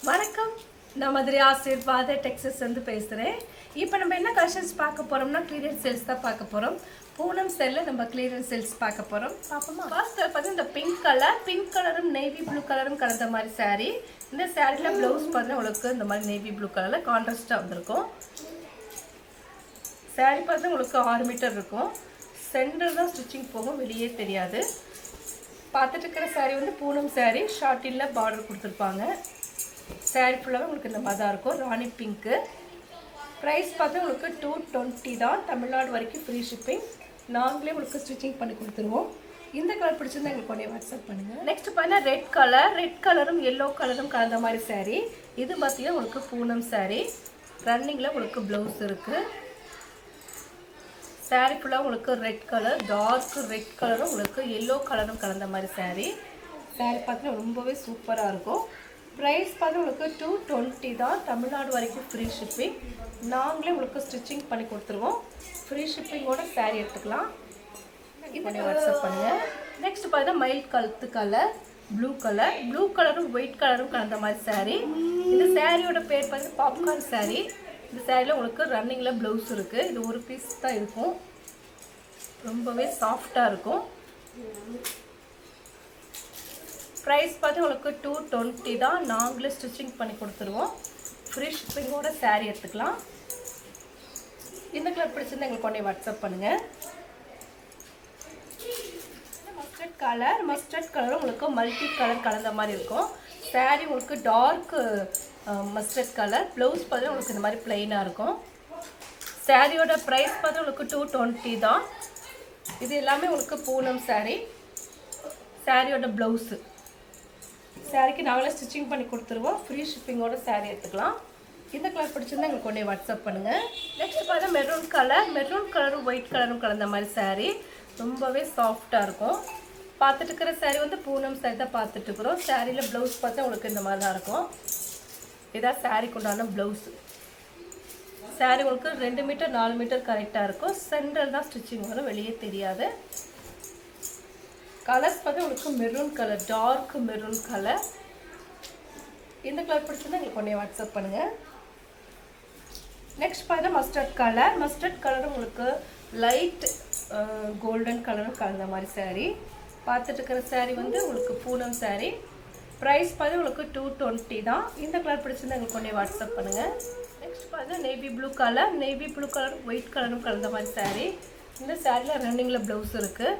வணக்கம். நான் மதுரை ஆசீர்வாத டெக்ஸஸ் வந்து பேசுகிறேன். இப்போ நம்ம என்ன கலெக்ஷன்ஸ் பார்க்க போகிறோம்னா கிளியரன்ஸ் சேல்ஸ் தான் பார்க்க போகிறோம். பூனம் செல்லில் நம்ம கிளியரன்ஸ் சேல்ஸ் பார்க்க போகிறோம். பார்ப்போமா? ஃபர்ஸ்ட் பார்த்தீங்கன்னா இந்த பிங்க் கலரும் நேவி ப்ளூ கலரும் கலந்த மாதிரி சாரீ. இந்த சாரியில் ப்ளவுஸ் பார்த்தீங்கன்னா உங்களுக்கு இந்த மாதிரி நேவி ப்ளூ கலரில் கான்ட்ராஸ்ட்டாக வந்திருக்கும். சாரீ பார்த்தீங்கன்னா உங்களுக்கு 6 மீட்டர் இருக்கும். சென்டர் தான் ஸ்டிச்சிங் போகும், வெளியே தெரியாது. பார்த்துட்டு இருக்கிற சாரீ வந்து பூனம் சாரீ, ஷார்ட்டில் பார்டர் கொடுத்துருப்பாங்க. சாரீ ஃபுல்லாகவே உங்களுக்கு இந்த மாதிரி தான் இருக்கும். ராணி பிங்க்கு. ப்ரைஸ் பார்த்தா உங்களுக்கு 220 தான். தமிழ்நாடு வரைக்கும் ஃப்ரீ ஷிப்பிங். நாங்களே உங்களுக்கு ஸ்டிச்சிங் பண்ணி கொடுத்துருவோம். இந்த கலர் பிடிச்சிருந்தா எங்களுக்கு உடனே வாட்ஸ்அப் பண்ணுங்கள். நெக்ஸ்ட் பார்த்தீங்கன்னா ரெட் கலரும் எல்லோ கலரும் கலந்த மாதிரி சாரீ. இது பார்த்தீங்கன்னா உங்களுக்கு பூனம் சாரீ. ரன்னிங்கில் உங்களுக்கு ப்ளவுஸ் இருக்குது. சாரீ ஃபுல்லாக உங்களுக்கு ரெட் கலர், டார்க் ரெட் கலரும் உங்களுக்கு எல்லோ கலரும் கலந்த மாதிரி சாரீ. சாரீ பார்த்தீங்கன்னா ரொம்பவே சூப்பராக இருக்கும். ப்ரைஸ் பார்த்து உங்களுக்கு 220 தான். தமிழ்நாடு வரைக்கும் ஃப்ரீ ஷிப்பிங். நாங்களே உங்களுக்கு ஸ்டிச்சிங் பண்ணி கொடுத்துருவோம். ஃப்ரீ ஷிப்பிங்கோட சாரீ எடுத்துக்கலாம். இப்போ வாட்ஸ்அப் பண்ணுங்கள். நெக்ஸ்ட் பார்த்தீங்கன்னா மயில் கழுத்து கலர், ப்ளூ கலரும் ஒயிட் கலரும் கலந்த மாதிரி சாரீ. இந்த சாரியோட பேர் பார்த்தீங்கன்னா பாப்கார்ன் சாரீ. இந்த சாரியில் உங்களுக்கு ரன்னிங்கில் ப்ளவுஸ் இருக்குது. இது ஒரு பீஸ் தான் இருக்கும். ரொம்பவே சாஃப்டாக இருக்கும். ப்ரைஸ் பார்த்து உங்களுக்கு 220 தான். நாங்களே ஸ்டிச்சிங் பண்ணி கொடுத்துருவோம். ஃப்ரீ ஷிப்பிங்கோட சாரீ எடுத்துக்கலாம். இந்த கலர் பிடிச்சிருந்தா எங்களுக்கு உடனே வாட்ஸ்அப் பண்ணுங்கள். மஸ்டர்ட் கலரும் உங்களுக்கு மல்டி கலர் கலந்த மாதிரி இருக்கும். சாரீ உங்களுக்கு டார்க் மஸ்டர்ட் கலர். ப்ளவுஸ் பார்த்து உங்களுக்கு இந்த மாதிரி பிளெயினாக இருக்கும். சாரியோட ப்ரைஸ் பார்த்து உங்களுக்கு 220 தான். இது எல்லாமே உங்களுக்கு பூனம் சாரீ. சாரியோட ப்ளவுஸு சாரீக்கு நாங்களே ஸ்டிச்சிங் பண்ணி கொடுத்துருவோம். ஃப்ரீ ஷிப்பிங்கோட சாரீ எடுத்துக்கலாம். இந்த கலர் பிடிச்சிருந்தா எங்களுக்கு உடனே வாட்ஸ்அப் பண்ணுங்கள். நெக்ஸ்ட் பார்த்தா மெரூன் கலரும் ஒயிட் கலரும் கலந்த மாதிரி சாரீ. ரொம்பவே சாஃப்டாக இருக்கும். பார்த்துட்டு இருக்கிற சாரீ வந்து பூனம் சாரீ தான் பார்த்துட்டு இருக்கிறோம். சாரியில் ப்ளவுஸ் பார்த்தா உங்களுக்கு இந்த மாதிரி தான் இருக்கும். இதான் சாரீக்கு உண்டான ப்ளவுஸு. சாரீ உங்களுக்கு 2 மீட்டர் 4 மீட்டர் கரெக்டாக இருக்கும். சென்டர் தான் ஸ்டிச்சிங் வரும், வெளியே தெரியாது. கலர்ஸ் பார்த்தா உங்களுக்கு maroon colour, dark maroon colour. இந்த கலர் பிடிச்சிருந்தா எங்களுக்கு உடனே வாட்ஸ்அப் பண்ணுங்கள். நெக்ஸ்ட் பார்த்தா மஸ்டர்ட் கலர் உங்களுக்கு லைட் கோல்டன் கலரும் கலந்த மாதிரி சாரீ. பார்த்துட்டு இருக்கிற சாரீ வந்து உங்களுக்கு பூனம் சாரீ. ப்ரைஸ் பார்த்து உங்களுக்கு 220 தான். இந்த கலர் பிடிச்சிருந்தா எங்களுக்கு உடனே வாட்ஸ்அப் பண்ணுங்கள். நெக்ஸ்ட் பார்த்தா நேவி ப்ளூ கலர் ஒயிட் கலரும் கலந்த மாதிரி சாரீ. இந்த சாரியில் ரன்னிங்கில் ப்ளவுஸ் இருக்குது.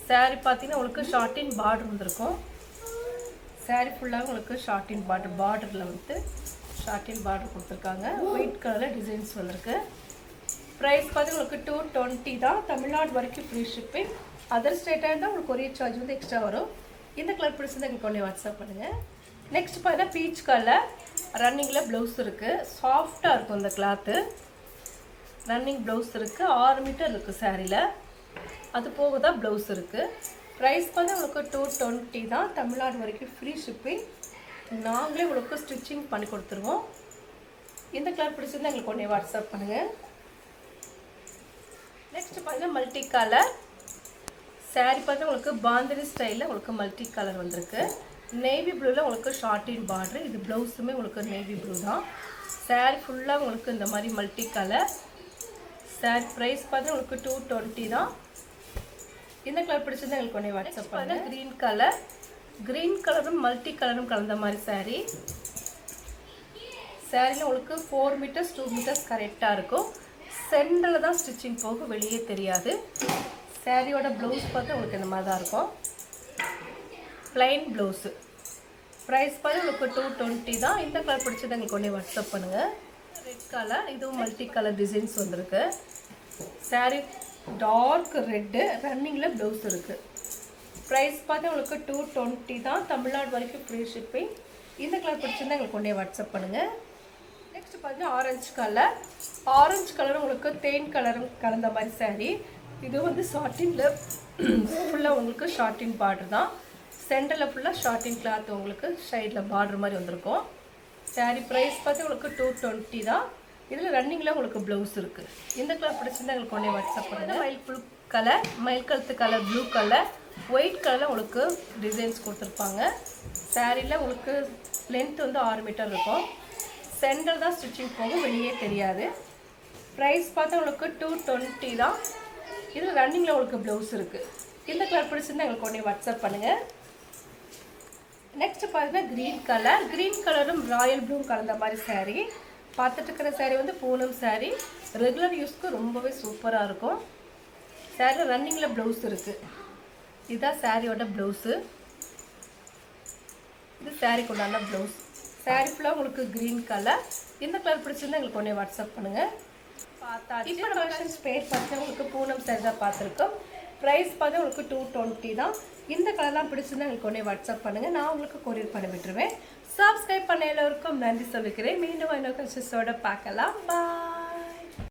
சாரீ பார்த்தீங்கன்னா உங்களுக்கு ஷார்ட்டின் பார்டர் வந்துருக்கும். சாரீ ஃபுல்லாக உங்களுக்கு ஷார்ட்டின் பார்டரில் வந்து ஷார்ட்டின் பார்டர் கொடுத்துருக்காங்க. ஒயிட் கலரில் டிசைன்ஸ் வந்துருக்கு. ப்ரைஸ் பார்த்து உங்களுக்கு 220 தான். தமிழ்நாடு வரைக்கும் ஃப்ரீ ஷிப்பிங். அதர் ஸ்டேட்டாக இருந்தால் உங்களுக்கு கொரியர் சார்ஜ் வந்து எக்ஸ்ட்ரா வரும். இந்த கலர் பிடிச்சிருந்தா எங்களுக்கு ஒன்றே வாட்ஸ்அப் பண்ணுங்கள். நெக்ஸ்ட் பார்த்தீங்கன்னா பீச் கலர், ரன்னிங்கில் ப்ளவுஸ் இருக்குது. சாஃப்டாக இருக்கும் இந்த கிளாத்து. ரன்னிங் ப்ளவுஸ் இருக்குது. 6 மீட்டர் இருக்குது சாரியில். அது போக தான் ப்ளவுஸ் இருக்குது. ப்ரைஸ் பார்த்தா உங்களுக்கு 220 தான். தமிழ்நாடு வரைக்கும் ஃப்ரீ ஷிப்பிங். நாங்களே உங்களுக்கு ஸ்டிச்சிங் பண்ணி கொடுத்துருவோம். இந்த கலர் பிடிச்சிருந்தா எங்களுக்கு ஒன்றே வாட்ஸ்அப் பண்ணுங்கள். நெக்ஸ்ட் பார்த்தீங்கன்னா மல்டி கலர் சாரீ பார்த்தா உங்களுக்கு பாந்தினி ஸ்டைலில் உங்களுக்கு மல்டி கலர் வந்திருக்கு. நேவி ப்ளூவில் உங்களுக்கு ஷார்ட்டின் பார்டர். இது ப்ளவுஸுமே உங்களுக்கு நேவி ப்ளூ தான். சாரீ ஃபுல்லாக உங்களுக்கு இந்த மாதிரி மல்டி கலர். சாரீ ப்ரைஸ் பார்த்தா உங்களுக்கு 220 தான். இந்த கலர் பிடிச்சிருந்தா எங்களுக்கு ஒன்றே வாட்ஸ்அப் பண்ணுங்கள். க்ரீன் கலரும் மல்டி கலரும் கலந்த மாதிரி சாரீ. சாரியில் உங்களுக்கு 4 மீட்டர்ஸ் 2 மீட்டர்ஸ் கரெக்டாக இருக்கும். சென்டரில் தான் ஸ்டிச்சிங் போகும், வெளியே தெரியாது. சாரியோட ப்ளவுஸ் பார்த்து உங்களுக்கு இந்த மாதிரி தான் இருக்கும். Plain blouse. ப்ரைஸ் பார்த்து உங்களுக்கு 220 தான். இந்த கலர் பிடிச்சது எங்களுக்கு ஒன்றே வாட்ஸ்அப் பண்ணுங்கள். ரெட் கலர், இதுவும் மல்டி கலர் டிசைன்ஸ் வந்துருக்கு. சாரீ டார்க் ரெட்டு, ரன்னிங்கில் ப்ளவுஸ் இருக்குது. ப்ரைஸ் பார்த்து உங்களுக்கு 220 தான். தமிழ்நாடு வரைக்கும் ஃப்ரீ ஷிப்பிங். இந்த கலர் பிடிச்சிருந்தா எங்களுக்கு ஒன்றே வாட்ஸ்அப் பண்ணுங்கள். நெக்ஸ்ட் பார்த்தீங்கன்னா ஆரஞ்சு கலரும் உங்களுக்கு தேன் கலரும் கலந்த மாதிரி சாரீ. இது வந்து ஷார்ட்டினில் ஃபுல்லாக உங்களுக்கு ஷார்ட்டின் பார்டர் தான். சென்டரில் ஃபுல்லாக ஷார்ட்டின் கிளாத் உங்களுக்கு சைடில் பார்டர் மாதிரி வந்திருக்கும். சாரீ ப்ரைஸ் பார்த்து உங்களுக்கு 220 தான். இதில் ரன்னிங்கில் உங்களுக்கு ப்ளவுஸ் இருக்குது. இந்த கலர் பிடிச்சிருந்தா எங்களுக்கு ஒன்றே வாட்ஸ்அப் பண்ணுங்கள். மயில் கழுத்து கலர், ப்ளூ கலர், ஒயிட் கலரில் உங்களுக்கு டிசைன்ஸ் கொடுத்துருப்பாங்க. சாரியில் உங்களுக்கு லென்த் வந்து 6 மீட்டர் இருக்கும். சென்டர் தான் ஸ்டிச்சிங் போகும், வெளியே தெரியாது. ப்ரைஸ் பார்த்தா உங்களுக்கு 220 தான். இதில் ரன்னிங்கில் உங்களுக்கு ப்ளவுஸ் இருக்குது. இந்த கலர் பிடிச்சிருந்தா எங்களுக்கு உடனே வாட்ஸ்அப் பண்ணுங்கள். நெக்ஸ்ட் பார்த்தீங்கன்னா க்ரீன் கலரும் ராயல் ப்ளூ கலந்த மாதிரி saree. பார்த்துட்டு இருக்கிற saree வந்து பூனம் saree. ரெகுலர் யூஸ்க்கு ரொம்பவே சூப்பராக இருக்கும். saree ரன்னிங்கில் ப்ளவுஸ் இருக்குது. இதுதான் சாரியோட ப்ளவுஸு. இது சாரிக்கு உண்டான ப்ளவுஸ். saree ஃபுல்லாக உங்களுக்கு க்ரீன் கலர். இந்த கலர் பிடிச்சிருந்தா எங்களுக்கு உடனே வாட்ஸ்அப் பண்ணுங்கள். இப்போ கலெக்ஷன்ஸ் பேர் பார்த்தீங்கன்னா உங்களுக்கு பூனம் saree தான் பார்த்துருக்கோம். ப்ரைஸ் பார்த்தா உங்களுக்கு 220 தான். இந்த கலர்லாம் பிடிச்சிருந்தா எங்களுக்கு உடனே வாட்ஸ்அப் பண்ணுங்கள். நான் உங்களுக்கு கொரியர் பண்ணி விட்டுருவேன். சப்ஸ்கிரைப் பண்ண எல்லோருக்கும் நன்றி சொல்லிக்கிறேன். மீண்டும் இன்னொரு கலெக்ஷன்ஸோட பார்க்கலாம். பாய்.